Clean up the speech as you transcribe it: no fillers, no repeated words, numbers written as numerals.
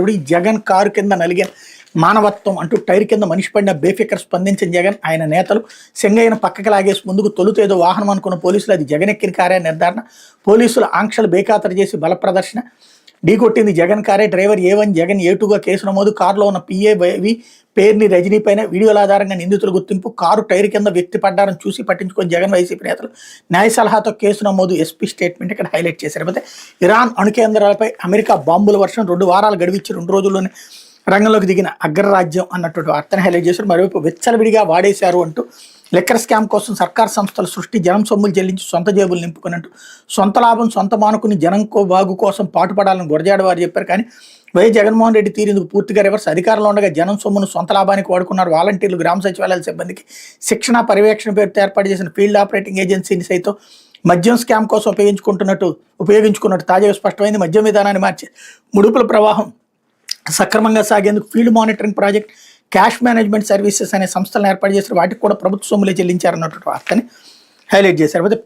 ఈ జగన్ కారు కింద నలిగిన మానవత్వం అంటూ టైర్ కింద మనిషి పడిన బేఫికర్ స్పందించిన జగన్ ఆయన నేతలు సింగయ్యను పక్కకి లాగేసి ముందుకు తొలుతేదో వాహనం అనుకున్న పోలీసులు అది జగన్ ఎక్కిన కారే నిర్ధారణ. పోలీసులు ఆంక్షలు బేఖాతరు చేసి బల ప్రదర్శన. ఢీకొట్టింది జగన్ కారే. డ్రైవర్ A1 జగన్ A2గా కేసు నమోదు. కారులో ఉన్న PA పేర్ని రజనీ పైన వీడియోల ఆధారంగా నిందితుల గుర్తింపు. కారు టైర్ కింద వ్యక్తి పడ్డారని చూసి పట్టించుకొని జగన్ వైసీపీ నేతలు. న్యాయ సలహాతో కేసు నమోదు. SP స్టేట్మెంట్ ఇక్కడ హైలైట్ చేశారు. అయితే ఇరాన్ అణు కేంద్రాలపై అమెరికా బాంబుల వర్షం 2 వారాలు గడివిచ్చి 2 రోజుల్లోనే రంగంలోకి దిగిన అగ్రరాజ్యం అన్నటువంటి వార్తను హైలైట్ చేశారు. మరోవైపు విచ్చలవిడిగా వాడేశారు అంటూ లెక్కర్ స్కామ్ కోసం సర్కార్ సంస్థల సృష్టి, జనం సొమ్ములు చెల్లించి సొంత జేబులు నింపుకున్నట్టు సొంత లాభం సొంత మానుకుని జనం బాగు కోసం పాటుపడాలని గురజాడ వారు చెప్పారు. కానీ జగన్మోహన్ రెడ్డి తీరేందుకు పూర్తిగా రివర్స్. అధికారంలో ఉండగా జనం సొమ్మును సొంత లాభానికి వాడుకున్నారు. వాలంటీర్లు, గ్రామ సచివాలయాల సిబ్బందికి శిక్షణ పర్యవేక్షణ పేరుతో ఏర్పాటు చేసిన ఫీల్డ్ ఆపరేటింగ్ ఏజెన్సీని సైతం మద్యం స్కామ్ కోసం ఉపయోగించుకున్నట్టు తాజాగా స్పష్టమైంది. మద్యం విధానాన్ని మార్చి ముడుపుల ప్రవాహం సక్రమంగా సాగేందుకు field monitoring project, cash management services అనే సంస్థలను ఏర్పాటు చేసిన వాటికి కూడా ప్రభుత్వ సొమ్ములే చెల్లించారన్నటువంటి వార్తని హైలైట్ చేశారు. అయితే